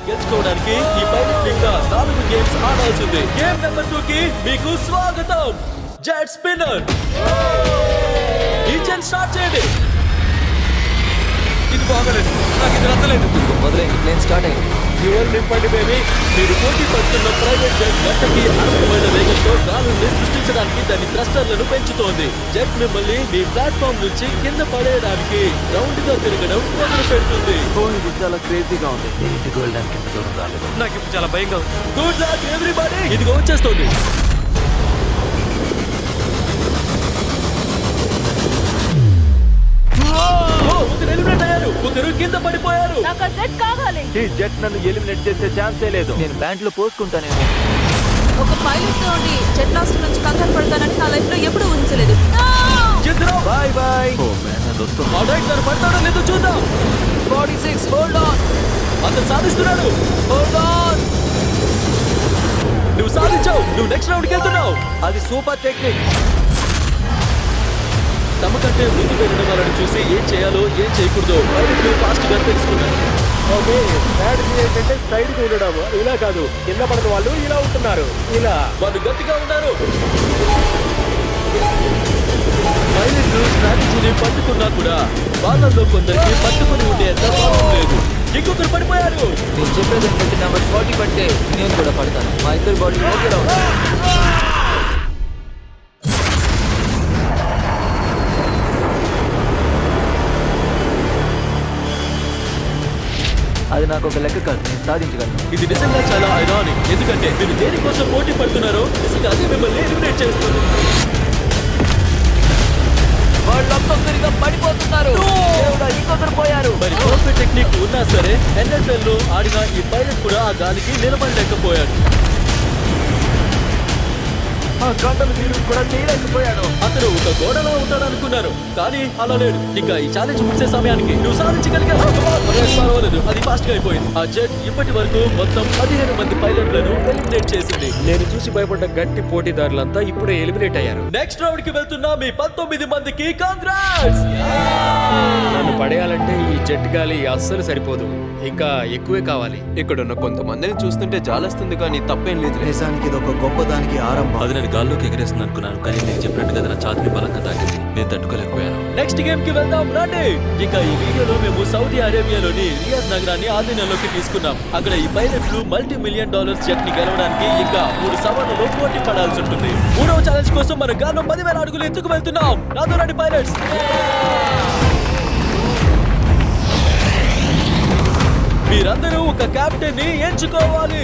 గెలుచుకోవడానికి ఈ పైలట్ ఇంకా 4 games ఆడాల్సింది. Game number 2 కి మీకు స్వాగతం. Jet spinner. ఇంజన్ స్టార్ట్ చేయండి. ఇది బాగలేదు, నాకు ఇది నచ్చలేదు. మొదలైంది, ప్లేన్ స్టార్ట్ అయింది. ఫ్యూయల్ నింపండి బేబీ. మీరు పోటీ పడుతున్న ప్రైవేట్ జెట్ గంటకి 60 మైళ్ళ వేగంతో గాలుల్ని సృష్టించడానికి దాని థ్రస్టర్లను పెంచుతోంది. జెట్ మిమ్మల్ని మీ ప్లాట్ఫామ్ నుంచి కింద పడేయడానికి రౌండ్ గా తిరగడం మొదలు పెడుతుంది. ఇది చాలా క్రేజీగా ఉంది. ఇంటికి వెళ్ళడానికి ఎంత దూరం రాలేదు. నాకు ఇప్పుడు చాలా భయంగా ఉంది. Good luck everybody. ఇదిగో వచ్చేస్తుంది. ఒకరు ఎలిమినేట్ అయ్యారు, ఒకరు కింద పడిపోయారు. నాకు ఆ జెట్ కావాలి. ఈ జెట్ నన్ను ఎలిమినేట్ చేసే ఛాన్సే లేదు. నేను బ్యాండ్ లో పోసుకుంటానేమో. ఒక పైలట్ గా ఉండి జెట్ లాస్ట్ నుంచి కంగారు పడతానని నా లైఫ్ లో ఎప్పుడూ ఊహించలేదు. ఇద్దరు బాయ్ బాయ్. ఓ మ్యాన్, అది వస్తుంది. ఆల్రైట్, తను పడతాడో లేదో చూద్దాం. 46, హోల్డ్ ఆన్. అతను సాధిస్తున్నాడు. Hold on. నువ్వు సాధించావు. నువ్వు నెక్స్ట్ రౌండ్కి వెళ్తున్నావు. అది సూపర్ టెక్నిక్. తమ కంటే ముందు వెళ్ళిన వాళ్ళని చూసి ఏం చేయాలో ఏం చేయకూడదు పైలట్లు ఫాస్ట్ గా తెలుసుకున్నారు. ఓకే, స్ట్రాటజీ ఏంటంటే సైడ్ కి ఉండడం. ఇలా కాదు, కింద పడిన వాళ్ళు ఇలా ఉంటున్నారు. ఇలా వాళ్ళు గట్టిగా ఉన్నారు. పైలట్లు స్ట్రాటజీని పట్టుకున్నా కూడా వాళ్ళలో కొందరికి పట్టుకుని ఉండే దబావం లేదు. ఇంకొకరు పడిపోయారు. నేను చెప్పేది ఏంటంటే నెంబర్ 40 పడితే నేను కూడా పడతాను. మా ఇద్దరు బాడీ ఓకేలా ఉంది. అది నాకు ఒక లెక్క కాదు, నేను సాధించగలను. ఇది నిజంగా చాలా ఐరానిక్. ఎందుకంటే మీరు దేనికోసం పోటీ పడుతున్నారో నిజంగా అదే మిమ్మల్ని ఎలిమినేట్ చేస్తుంది. వాళ్ళొక్కొక్కరిగా పడిపోతున్నారు. దేవుడా, ఇంకొకరు పోయారు. మరి పర్ఫెక్ట్ టెక్నిక్ ఉన్నా సరే NFL లో ఆడిన ఈ పైలట్ కూడా ఆ గాలికి నిలబడలేకపోయాడు. ఆ గంటలు తీరు కూడా చేయలేకపోయాడు. అతను ఒక గోడలా ఉంటాడు అనుకున్నారు, కానీ అలా లేడు. ఇంకా ఈ ఛాలెంజ్ ముగిసే సమయానికి నువ్వు సాధించగలిగావు. పర్వాలేదు, అది ఫాస్ట్ గా అయిపోయింది. ఆ జెట్ ఇప్పటి వరకు మొత్తం 15 మంది పైలట్లను ఎలిమినేట్ చేసింది. నేను చూసి భయపడ్డ గట్టి పోటీదారులంతా ఇప్పుడే ఎలిమినేట్ అయ్యారు. నెక్స్ట్ రౌండ్ కి వెళ్తున్న మీ 19 మందికి కాంగ్రాట్స్. నన్ను పడేయాలంటే ఈ జెట్ గాలి అస్సలు సరిపోదు, ఇంకా ఎక్కువే కావాలి. ఇక్కడున్న కొంతమందిని చూస్తుంటే జాలేస్తుంది, కానీ తప్పేం లేదు. నిజానికి ఇది ఒక గొప్పదానికి ఆరంభం. అది నేను గాల్లోకి ఎగరేస్తుంది అనుకున్నాను, కానీ నేను చెప్పినట్టుగా నా ఛాతిని బలంగా తాకింది. నేను తట్టుకోలేకపోయాను. నెక్స్ట్ గేమ్ కి వెళ్దాం రండి. ఇక ఈ వీడియోలో మేము సౌదీ అరేబియాలోని రియాద్ నగరాన్ని ఆధీనంలోకి తీసుకున్నాం. అక్కడ ఈ పైలట్లు $multi-million జెట్ ని గెలవడానికి ఇంకా 3 సవాళ్లలో పోటీ పడాల్సి ఉంటుంది. 3వ ఛాలెంజ్ కోసం మన గాల్లో 10,000 అడుగులు ఎత్తుకు వెళ్తున్నాం. నాతో రండి పైలట్స్. మీరందరూ ఒక కెప్టెన్ ని ఎంచుకోవాలి.